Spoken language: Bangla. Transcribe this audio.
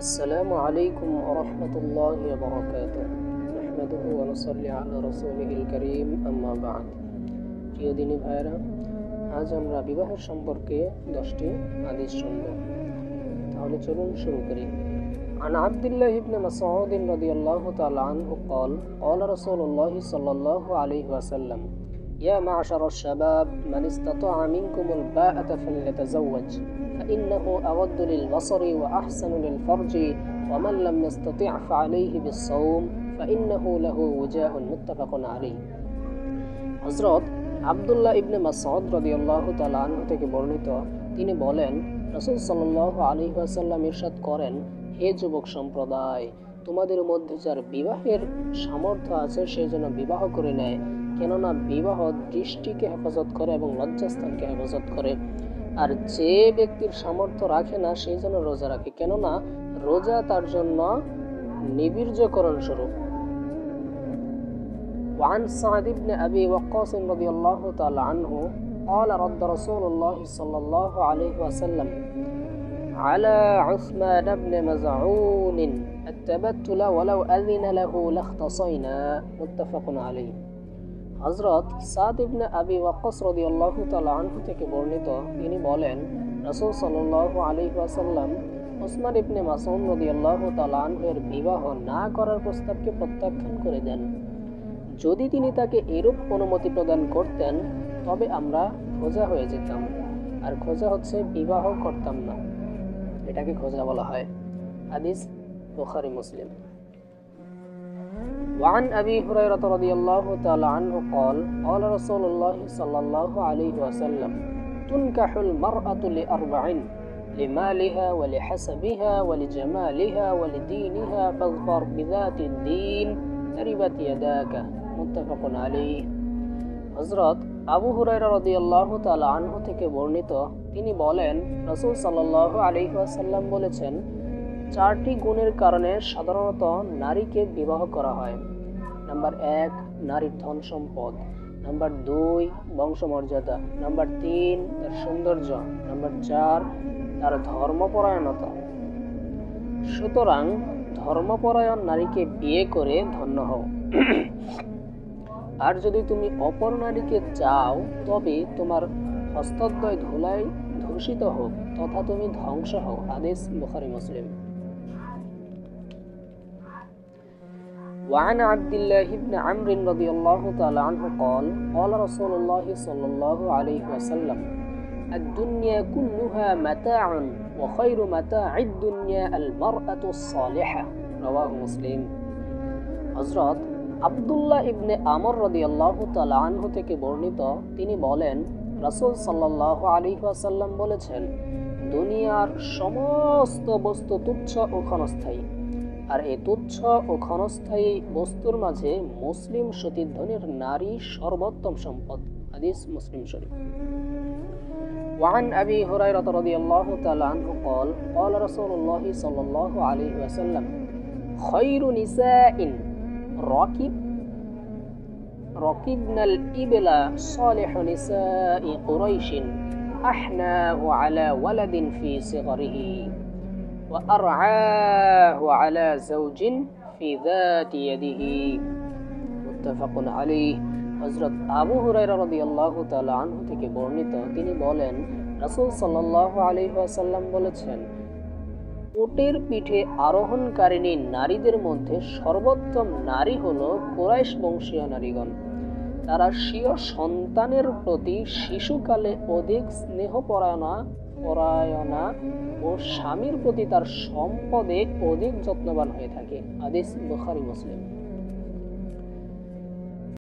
আসসালামু আলাইকুম ওয়া রাহমাতুল্লাহি ওয়া বারাকাতুহু নাহমাদুহু ওয়া নুসাল্লি আলা রাসূলিহিল কারীম আম্মা বা'দ। প্রিয় দিনী ভাইরা, আজ আমরা বিবাহের সম্পর্কে 10টি হাদিস শুনব। তাহলে চলুন শুরু করি। عن عبد الله بن مسعود رضي الله تعالى عنه قال قال رسول الله صلى الله عليه وسلم يا معشر الشباب من استطاع منكم الباءة فليتزوج فإنه أود للبصر وأحسن للفرج ومن لم يستطع فعليه بالصوم فإنه له وجاء متفق عليه। হযরত আব্দুল্লাহ ইবনে মাসউদ রাদিয়াল্লাহু তাআলা আনহু থেকে বর্ণিত, তিনি বলেন, রাসূল সাল্লাল্লাহু আলাইহি ওয়াসাল্লাম ইরশাদ করেন, হে যুবক সম্প্রদায়, তোমাদের মধ্যে যার বিবাহের সামর্থ্য আছে সে যেন বিবাহ করে নেয়, কেননা বিবাহ দৃষ্টিকে হেফাজত করে এবং লজ্জাস্থানকে হেফাজত করে। আর যে ব্যক্তির সামর্থ্য রাখে না সে যেন রোজা রাখে, কেননা রোজা তার জন্য নিবীর্যকরণ স্বরূপ। وعن سعد بن أبي وقاص رضي الله تعالى عنه قال رد رسول الله صلى الله عليه وسلم على عثمان بن مزعون التبتل ولو أذن له لاختصينا متفق عليه। হযরত সাদ ইবনে আবি ওয়াক্কাস রাদিয়াল্লাহু তাআলা আনহু থেকে বর্ণিত, তিনি বলেন, রাসূল সাল্লাল্লাহু আলাইহি ওয়াসাল্লাম উসমান ইবনে মাসউদ রাদিয়াল্লাহু তাআলা আনহুর বিবাহ না করার প্রস্তাবকে প্রত্যাখ্যান করে দেন। যদি তিনি তাকে এরূপ অনুমতি প্রদান করতেন তবে আমরা খোঁজা হয়ে যেতাম। আর খোঁজা হচ্ছে বিবাহ করতাম না, এটাকে খোঁজা বলা হয়। হাদিস বুখারী মুসলিম। وعن أبي هريرة رضي الله تعالى عنه قال قال رسول الله صلى الله عليه وسلم تنكح المرأة لأربع لمالها ولحسبها ولجمالها ولدينها فاظفر بذات الدين تربت يداك মুত্তাফাক আলাইহি। হযরত আবু হুরায়রা রাদিয়াল্লাহু তাআলা আনহু থেকে বর্ণিত, তিনি বলেন, রাসূল সাল্লাল্লাহু আলাইহি ওয়াসাল্লাম বলেছেন, 4টি গুণের কারণে সাধারণত নারীকে বিবাহ করা হয়। নাম্বার 1, নারীর ধন সম্পদ। নাম্বার 2, বংশমর্যাদা। নাম্বার 3, তার সৌন্দর্য। নাম্বার 4, তার ধর্মপরায়ণতা। সুতরাং ধর্মপরায়ণ নারীকে বিয়ে করে ধন্য হও। আর যদি তুমি অপর নারীকে চাও তবে তোমার হস্তদ্বয় ধুলায় ধূসিত হোক তথা তুমি ধ্বংস হও। হাদিস বুখারী মুসলিম। وعن عبد الله بن عمرو رضي الله تعالى عنه قال قال رسول الله صلى الله عليه وسلم الدنيا كلها متاع وخير متاع الدنيا المرأة الصالحة رواه مسلم। হযরত আব্দুল্লাহ ইবনে আমর রাদিয়াল্লাহু তাআলা আনহু থেকে বর্ণিত, তিনি বলেন, রাসূল সাল্লাল্লাহু আলাইহি ওয়াসাল্লাম বলেছেন, দুনিয়ার সমস্ত বস্তু তুচ্ছ ও ক্ষণস্থায়ী, আর এই তুচ্ছ ও ক্ষণস্থায়ী বস্তুর মাঝে মুসলিম সতীর্ধনের নারী সর্বোত্তম সম্পদ। হাদিস মুসলিম শরীফ। وعن أبي هريرة رضي الله تعالى عنه قال قال رسول الله صلى الله عليه وسلم خير نساء ركبنا الإبل صالح نساء قريش أحناه على ولد في صغره وأرعاه على زوج في ذات يده متفق عليه। হযরত আবু হুরায়রা রাদিয়াল্লাহু তাআলা আনহু থেকে বর্ণিত, তিনি বলেন, রাসূল সাল্লাল্লাহু আলাইহি ওয়াসাল্লাম বলেছেন, উটের পিঠে আরোহণকারিণী নারীদের মধ্যে সর্বোত্তম নারী হলো কুরাইশ বংশীয় নারীগণ। তারা স্বীয় সন্তানের প্রতি শিশুকালে অধিক স্নেহপরায়ণা ও স্বামীর প্রতি তার সম্পদে অধিক যত্নবান হয়ে থাকে। হাদিস বুখারী মুসলিম।